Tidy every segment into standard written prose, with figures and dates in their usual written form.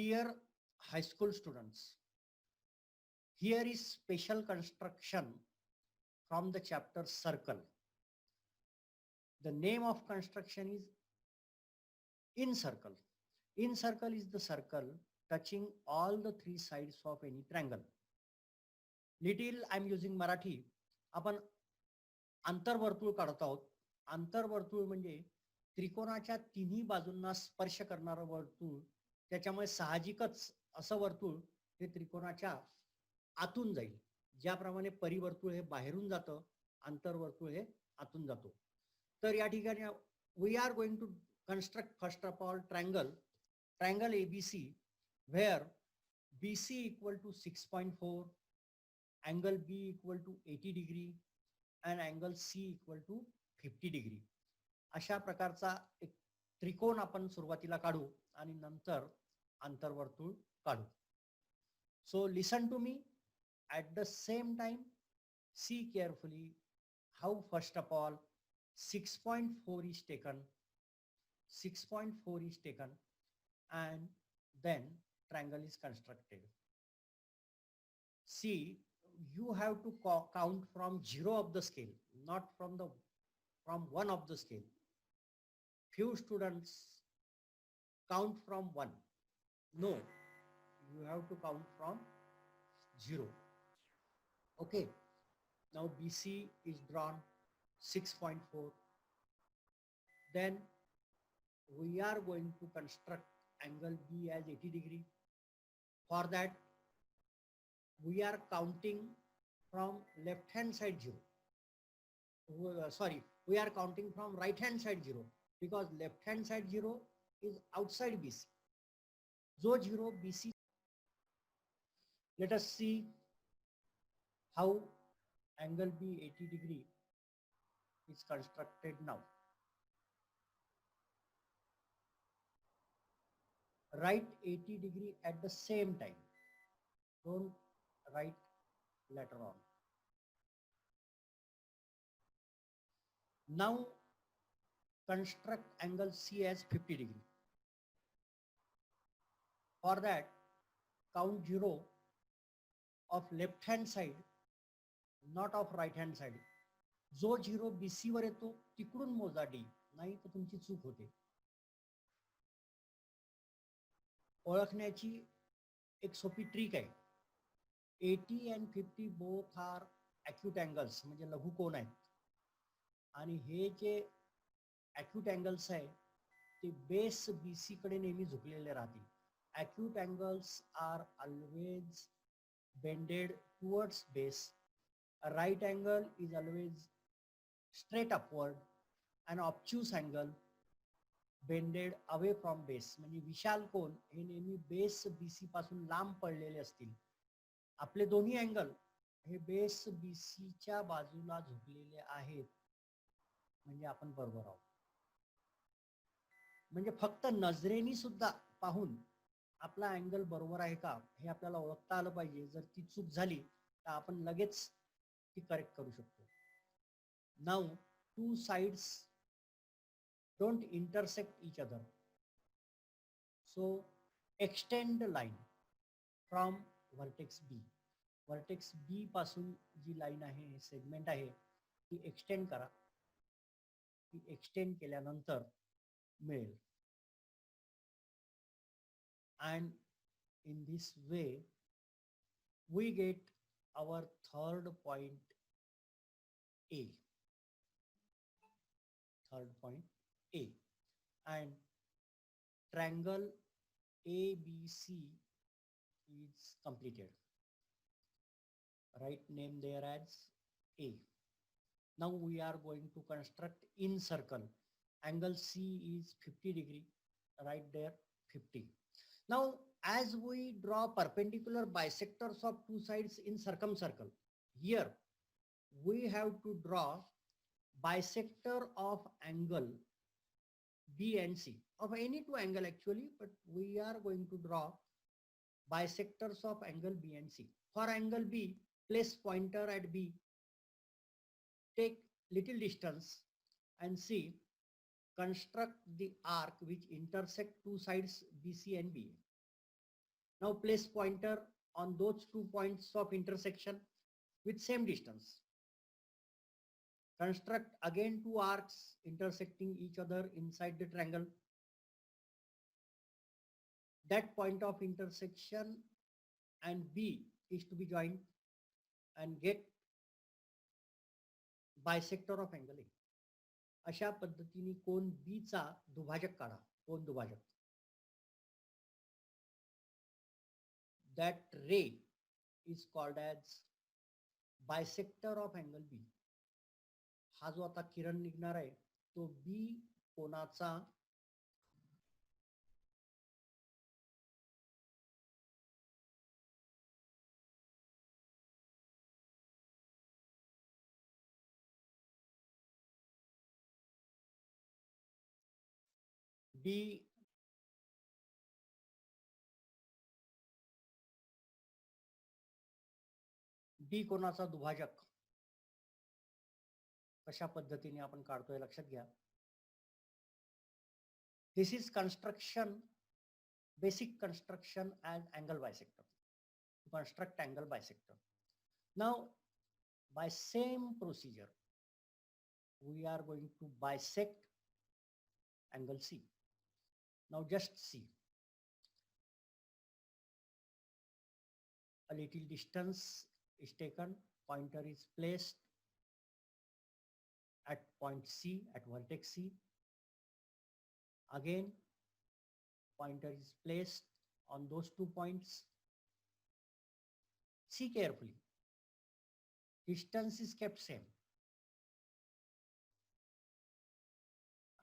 Dear high school students, here is special construction from the chapter Circle. The name of construction is in circle. In circle is the circle touching all the three sides of any triangle. Little I'm using Marathi. आपण आंतरवर्तुळ काढत आहोत. आंतरवर्तुळ म्हणजे त्रिकोणाच्या तिन्ही बाजूंना स्पर्श करणारं वर्तुळ. त्याच्यामुळे साहजिकच असं वर्तुळ हे त्रिकोणाच्या आतून जाईल. ज्याप्रमाणे परिवर्तुळ हे बाहेरून जातं, आंतरवर्तुळ हे आतून जातो. तर या ठिकाणी we are going to construct first of all triangle ABC, where BC equal to 6.4, angle B equal to 80 degree and angle C equal to 50 degree. अशा प्रकारचा एक त्रिकोण आपण सुरुवातीला काढू आणि नंतर आंतरवर्तुळ काढू. So listen to me, at the same time see carefully how first of all 6.4 is taken. 6.4 is taken and then triangle is constructed. See, you have to count from 0 of the scale, not from 1 of the scale. Few students count from 1. No, you have to count from 0. Okay, now BC is drawn 6.4. Then we are going to construct angle B as 80 degree. For that, we are counting from left hand side 0. We are counting from right hand side 0 because left hand side 0 is outside BC. So 0 BC. Let us see how angle B 80 degree is constructed now. Write 80 degree at the same time. Don't write later on. Now construct angle C as 50 degree. For that, count 0 of left hand side, not of right hand side. जो 0 BC वर येतो तिकडून मोजा D, नाही तर तुमची चूक होते. ओळखण्याची एक सोपी ट्रिक आहे. 80 and 50 both are acute angles, म्हणजे लघुकोन आहेत. आणि हे जे acute angles आहे ते बेस BC कडे नेहमी झुकलेले राहतील. Acute angles are always bended towards base. A right angle is always straight upward. An obtuse angle bended away from base. म्हणजे विशाल कोन हे नेहमी बेस BC पासून लांब पडलेले असतील. आपले दोन्ही अँगल हे बेस BC च्या बाजूला झुकलेले आहेत, म्हणजे आपण बरोबर आहोत. म्हणजे फक्त नजरेनी सुद्धा पाहून आपला अँगल बरोबर आहे का हे आपल्याला ओळखता आलं पाहिजे. जर ती चूक झाली तर आपण लगेच ती करेक्ट करू शकतो. Now two sides don't intersect each other. So extend the line from vertex B. Vertex B पासून जी लाईन आहे, सेगमेंट आहे, ती एक्सटेंड करा. ती एक्सटेंड केल्यानंतर मिळेल. And in this way we get our third point A. Third point A, and triangle ABC is completed. Write name there as A. Now we are going to construct in circle. Angle C is 50 degree. Write there 50. Now as we draw perpendicular bisectors of two sides in circumcircle, here we have to draw bisector of angle B and C, of any two angle actually, but we are going to draw bisectors of angle B and C. For angle B, place pointer at B, take little distance and see, construct the arc which intersect two sides BC and B. Now place pointer on those 2 points of intersection with same distance. Construct again 2 arcs intersecting each other inside the triangle. That point of intersection and B is to be joined and get bisector of angle A. अशा पद्धतीने कोन B चा दुभाजक काढा, कोन दुभाजक. That ray is called as bisector of angle B. हा जो आता किरण निघणार आहे तो B कोनाचा D कोनाचा दुभाजक कशा पद्धतीने आपण काढतोय लक्षात घ्या. This is construction, basic construction as angle bisector. To construct angle bisector. Now, by same procedure, we are going to bisect angle C. Now just see. A little distance is taken, pointer is placed at point C, at vertex C. Again, pointer is placed on those 2 points. See carefully. Distance is kept same.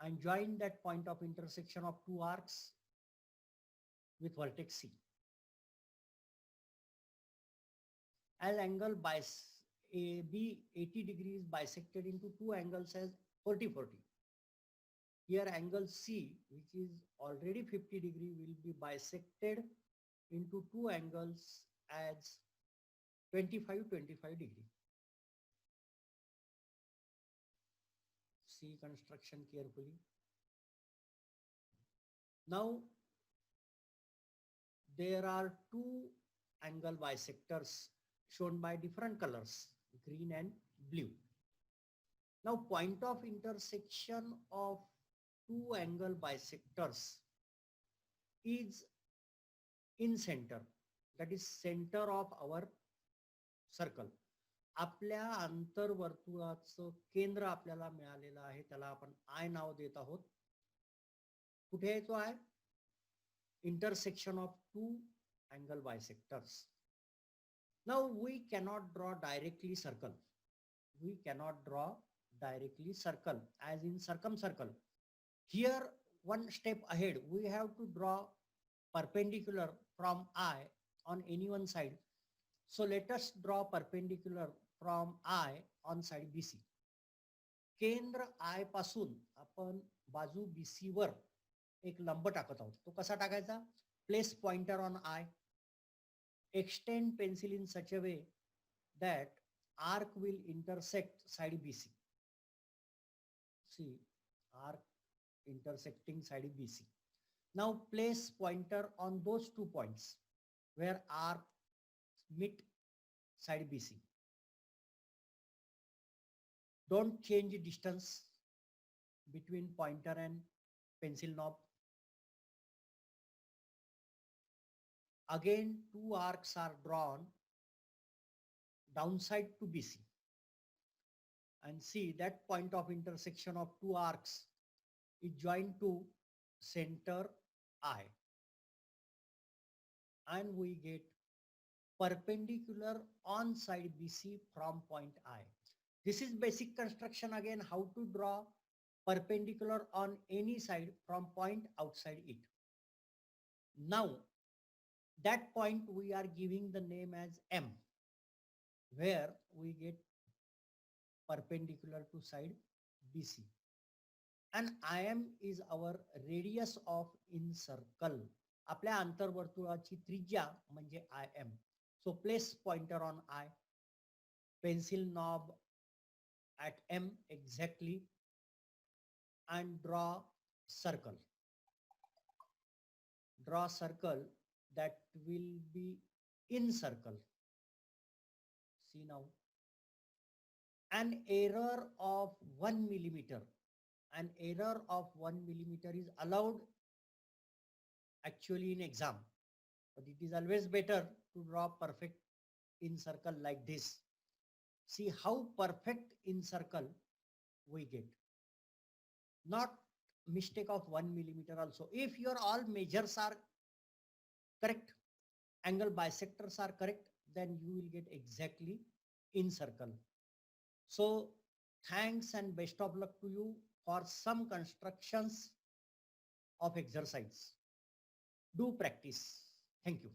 And join that point of intersection of 2 arcs with vertex C. As angle AB 80 degrees bisected into 2 angles as 40-40. Here angle C, which is already 50 degree, will be bisected into 2 angles as 25 degree. See construction carefully. Now there are 2 angle bisectors shown by different colors, green and blue. Now point of intersection of 2 angle bisectors is in center, that is center of our circle. आपल्या अंतर्वर्तुळाचं केंद्र आपल्याला मिळालेलं आहे, त्याला आपण I नाव देत आहोत. कुठे आहे तो I? Intersection of 2 angle bisectors. Now we cannot draw directly circle. We cannot draw directly circle as in circumcircle. Here one step ahead, we have to draw perpendicular from I on any one side. So let us draw perpendicular from I on side BC. केंद्र I पासून आपण बाजू BC वर एक लंब टाकत आहोत. तो कसा टाकायचा? Place pointer on I. Extend pencil in such a way that arc will intersect side BC. See, arc intersecting side BC. Now place pointer on those 2 points where arc meet side BC. Don't change distance between pointer and pencil knob. Again, 2 arcs are drawn downside to BC. And see that point of intersection of 2 arcs is joined to center I. And we get perpendicular on side BC from point I. This is basic construction again, how to draw perpendicular on any side from point outside it. Now, that point we are giving the name as M, where we get perpendicular to side BC. And IM is our radius of in circle. आपल्या अंतर्वर्तुळाची त्रिज्या म्हणजे IM. So place pointer on I, pencil knob at M exactly, and draw circle. Draw circle that will be in circle. See now, an error of 1 millimeter, an error of 1 millimeter is allowed actually in exam, but it is always better to draw perfect in circle like this. See how perfect in circle we get. Not mistake of 1 millimeter also. If your all measures are correct, angle bisectors are correct, then you will get exactly in circle. So thanks and best of luck to you for some constructions of exercise. Do practice. Thank you.